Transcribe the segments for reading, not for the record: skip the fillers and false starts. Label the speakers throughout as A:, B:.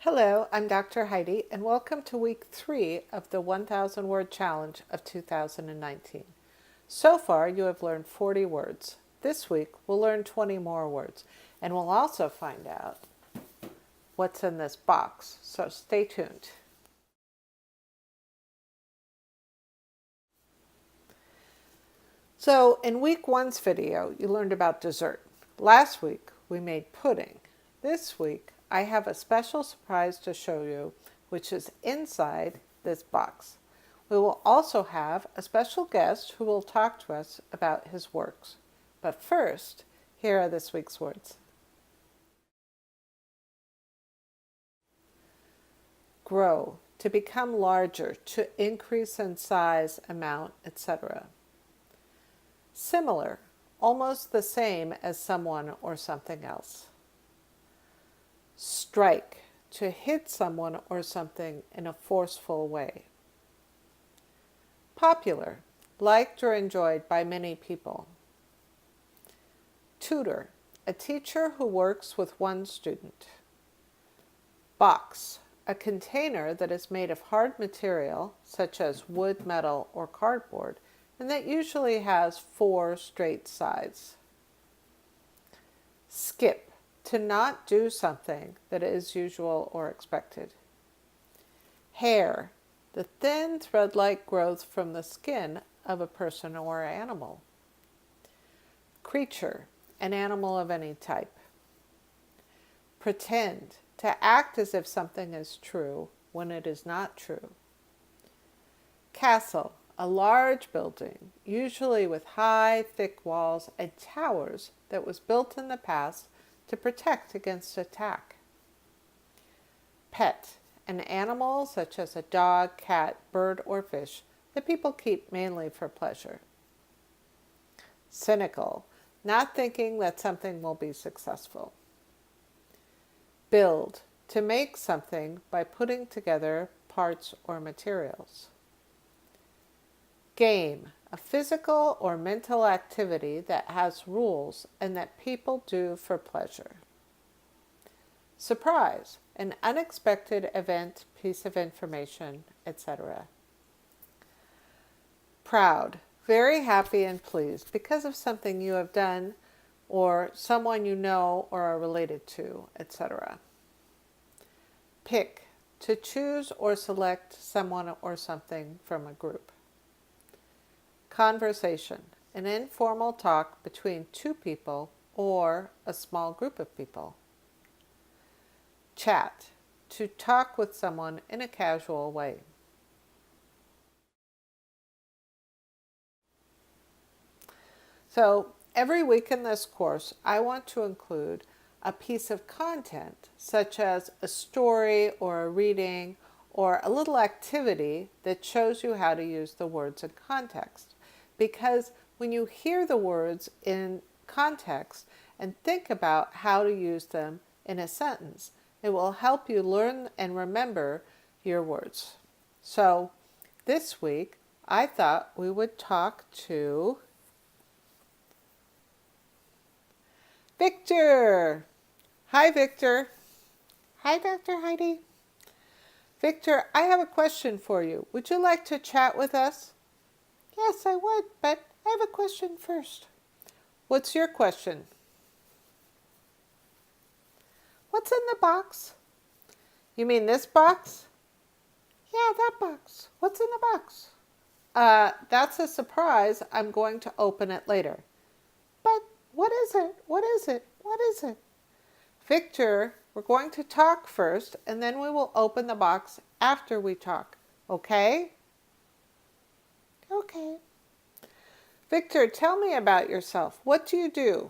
A: Hello, I'm Dr. Heidi, and welcome to week 3 of the 1,000 word challenge of 2019. So far, you have learned 40 words. This week, we'll learn 20 more words, and we'll also find out what's in this box, so stay tuned. So, in week 1's video, you learned about dessert. Last week, we made pudding. This week, I have a special surprise to show you, which is inside this box. We will also have a special guest who will talk to us about his works. But first, here are this week's words. Grow, to become larger, to increase in size, amount, etc. Similar, almost the same as someone or something else. Strike, to hit someone or something in a forceful way. Popular, liked or enjoyed by many people. Tutor, a teacher who works with one student. Box, a container that is made of hard material, such as wood, metal, or cardboard, and that usually has 4 straight sides. Skip, to not do something that is usual or expected. Hair, the thin thread-like growth from the skin of a person or animal. Creature, an animal of any type. Pretend, to act as if something is true when it is not true. Castle, a large building, usually with high, thick walls and towers that was built in the past to protect against attack. Pet, an animal such as a dog, cat, bird, or fish that people keep mainly for pleasure. Cynical, not thinking that something will be successful. Build, to make something by putting together parts or materials. Game, a physical or mental activity that has rules and that people do for pleasure. Surprise, an unexpected event, piece of information, etc. Proud, very happy and pleased because of something you have done or someone you know or are related to, etc. Pick, to choose or select someone or something from a group. Conversation, an informal talk between 2 people or a small group of people. Chat, to talk with someone in a casual way. So, every week in this course, I want to include a piece of content, such as a story or a reading or a little activity that shows you how to use the words in context. Because when you hear the words in context and think about how to use them in a sentence, it will help you learn and remember your words. So this week, I thought we would talk to Victor. Hi, Victor. Hi, Dr. Heidi. Victor, I have a question for you. Would you like to chat with us? Yes, I would, but I have a question first. What's your question? What's in the box? You mean this box? Yeah, that box. What's in the box? That's a surprise. I'm going to open it later. But what is it? What is it? What is it? Victor, we're going to talk first, and then we will open the box after we talk. Okay? Okay. Victor, tell me about yourself. What do you do?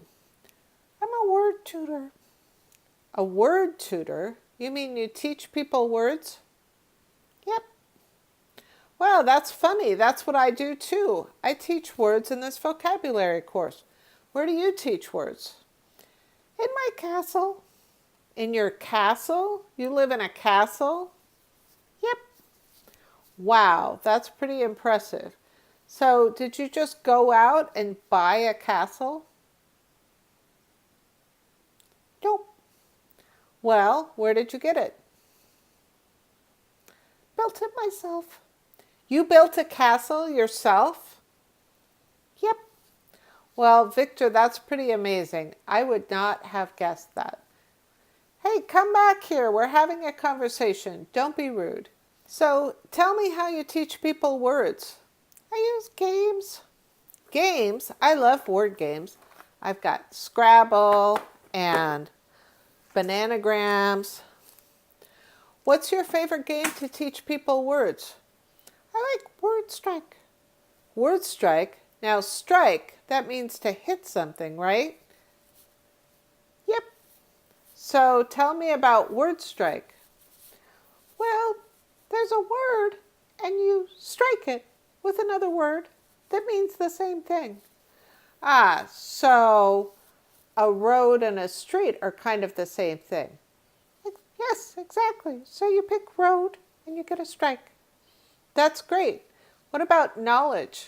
A: I'm a word tutor. A word tutor? You mean you teach people words? Yep. Wow, that's funny. That's what I do too. I teach words in this vocabulary course. Where do you teach words? In my castle. In your castle? You live in a castle? Yep. Wow, that's pretty impressive. So, did you just go out and buy a castle? Nope. Well, where did you get it? built it myself. You built a castle yourself? Yep. Well, Victor, that's pretty amazing. I would not have guessed that. Hey, come back here. We're having a conversation. Don't be rude. So tell me how you teach people words. I use games. Games? I love word games. I've got Scrabble and Bananagrams. What's your favorite game to teach people words? I like Word Strike. Word Strike? Now strike, that means to hit something, right? Yep. So tell me about Word Strike. Well, there's a word and you strike it with another word that means the same thing. So a road and a street are kind of the same thing. Yes, exactly. So you pick road and you get a strike. That's great. What about knowledge?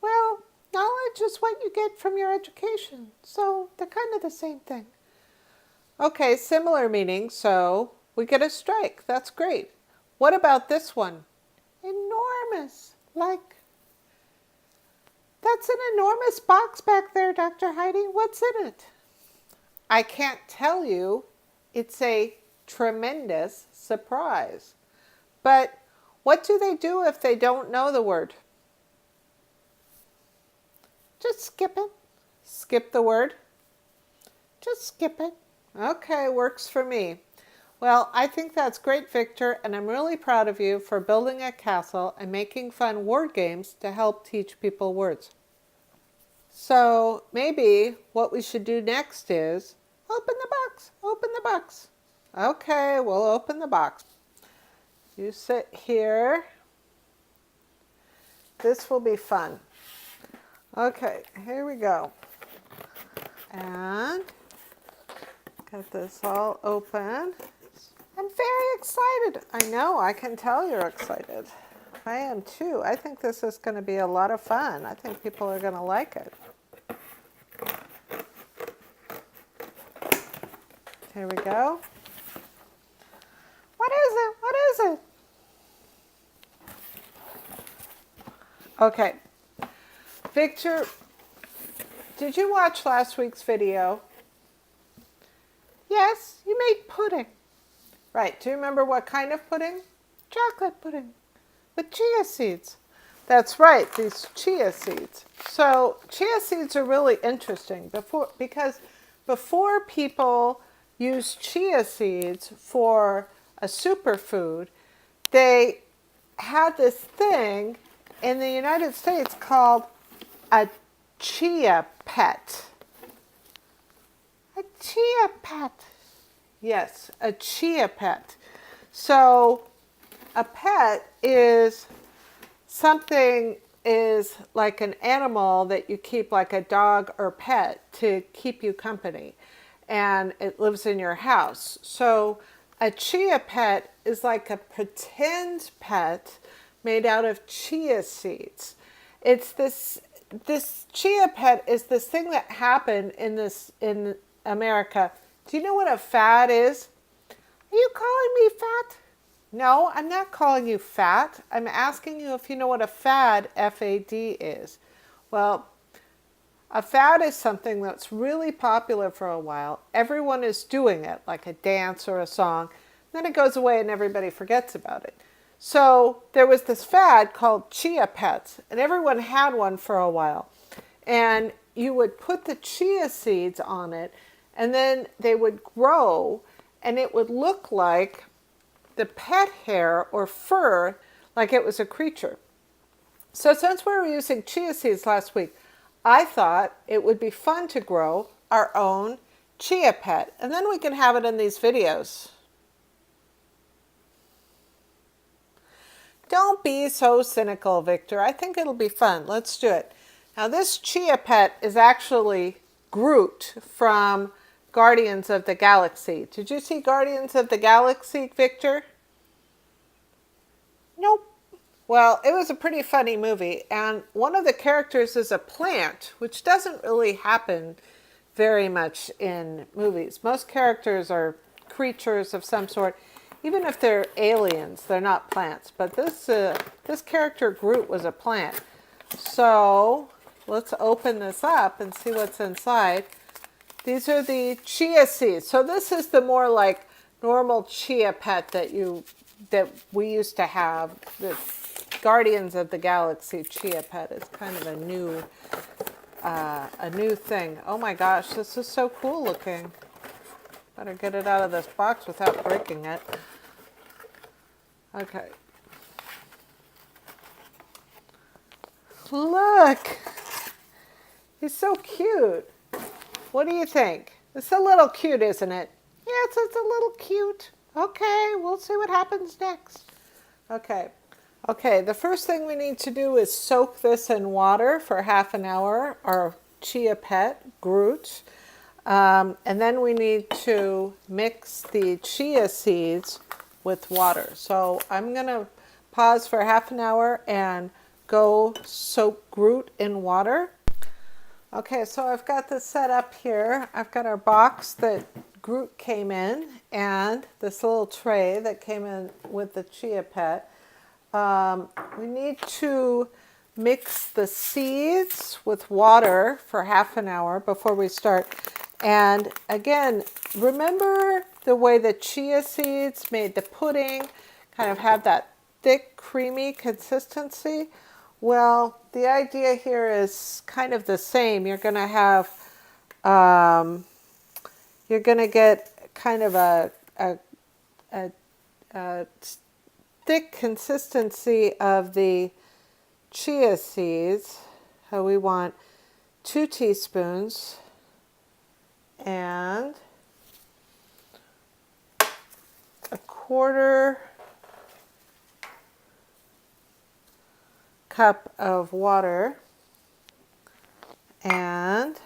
A: Well, knowledge is what you get from your education. So they're kind of the same thing. Okay, similar meaning. So we get a strike. That's great. What about this one? Enormous. Like, that's an enormous box back there, Dr. Heidi. What's in it? I can't tell you. It's a tremendous surprise. But what do they do if they don't know the word? Just skip it. Skip the word. Just skip it. Okay, works for me. Well, I think that's great, Victor, and I'm really proud of you for building a castle and making fun word games to help teach people words. So maybe what we should do next is open the box. Open the box. Okay, we'll open the box. You sit here. This will be fun. Okay, here we go. And get this all open. I'm very excited. I know, I can tell you're excited. I am too. I think this is going to be a lot of fun. I think people are going to like it. Here we go. What is it? What is it? Okay. Victor, did you watch last week's video? Yes, you made pudding. Right. Do you remember what kind of pudding? Chocolate pudding with chia seeds. That's right, these chia seeds. So chia seeds are really interesting because before people used chia seeds for a superfood, they had this thing in the United States called a chia pet. A chia pet. Yes, a chia pet. So a pet is something is like an animal that you keep, like a dog or pet, to keep you company. And it lives in your house. So a chia pet is like a pretend pet made out of chia seeds. It's this chia pet is this thing that happened in America. Do you know what a fad is? Are you calling me fat? No, I'm not calling you fat. I'm asking you if you know what a fad, F-A-D, is. Well, a fad is something that's really popular for a while. Everyone is doing it, like a dance or a song. Then it goes away and everybody forgets about it. So there was this fad called chia pets, and everyone had one for a while. And you would put the chia seeds on it, and then they would grow, and it would look like the pet hair or fur, like it was a creature. So since we were using chia seeds last week, I thought it would be fun to grow our own chia pet, and then we can have it in these videos. Don't be so cynical, Victor. I think it'll be fun. Let's do it. Now this chia pet is actually Groot from Guardians of the Galaxy. Did you see Guardians of the Galaxy, Victor? Nope. Well, it was a pretty funny movie, and one of the characters is a plant, which doesn't really happen very much in movies. Most characters are creatures of some sort. Even if they're aliens, they're not plants. But this character Groot was a plant. So let's open this up and see what's inside. These are the chia seeds. So this is the more like normal chia pet that we used to have. The Guardians of the Galaxy chia pet is kind of a new thing. Oh my gosh, this is so cool looking. Better get it out of this box without breaking it. Okay. Look! He's so cute. What do you think? It's a little cute, isn't it? Yes, it's a little cute. Okay, we'll see what happens next. Okay. Okay, the first thing we need to do is soak this in water for half an hour, our chia pet, Groot. And then we need to mix the chia seeds with water. So I'm going to pause for half an hour and go soak Groot in water. Okay, so I've got this set up here. I've got our box that Groot came in and this little tray that came in with the chia pet. We need to mix the seeds with water for half an hour before we start. And again, remember the way the chia seeds made the pudding kind of have that thick, creamy consistency? Well, the idea here is kind of the same. You're going to have, you're going to get kind of a thick consistency of the chia seeds. So we want 2 teaspoons and 1/4 cup of water, and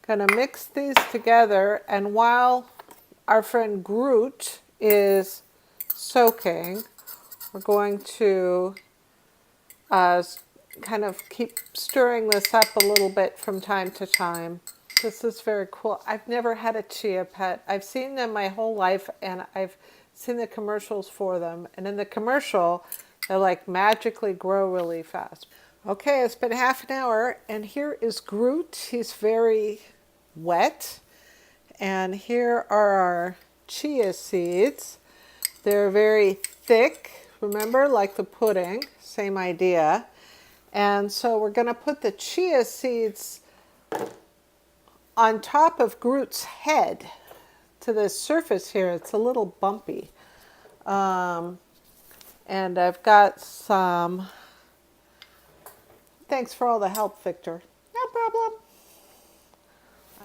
A: gonna mix these together. And while our friend Groot is soaking, we're going to kind of keep stirring this up a little bit from time to time. This is very cool. I've never had a chia pet. I've seen them my whole life, and I've seen the commercials for them. And in the commercial, they like magically grow really fast. Okay, it's been half an hour, and here is Groot. He's very wet. And here are our chia seeds. They're very thick, remember, like the pudding, same idea. And so we're going to put the chia seeds on top of Groot's head to this surface here. It's a little bumpy. And I've got some... Thanks for all the help, Victor. No problem.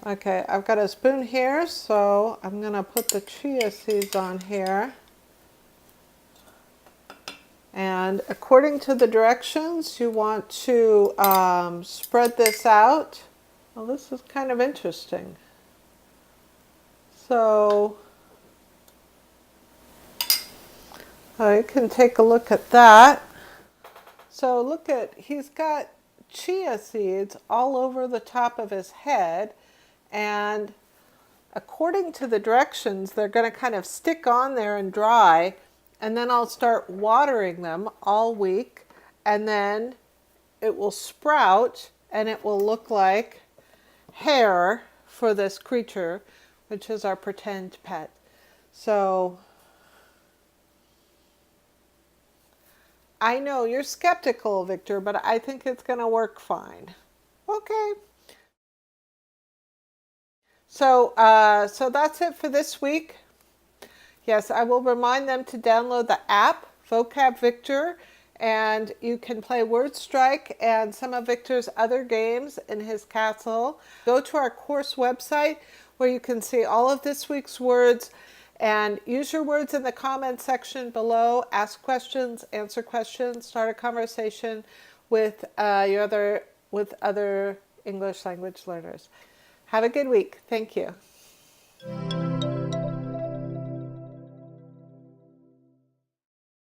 A: Okay, I've got a spoon here, so I'm going to put the chia seeds on here. And according to the directions, you want to spread this out. Well, this is kind of interesting. So I can take a look at that. So look at, he's got chia seeds all over the top of his head, and according to the directions, they're going to kind of stick on there and dry, and then I'll start watering them all week, and then it will sprout, and it will look like hair for this creature, which is our pretend pet. So I know you're skeptical, Victor, but I think it's going to work fine. Okay. So that's it for this week. Yes, I will remind them to download the app, Vocab Victor, and you can play Word Strike and some of Victor's other games in his castle. Go to our course website where you can see all of this week's words, and use your words in the comment section below. Ask questions, answer questions, start a conversation with other English language learners. Have a good week. Thank you.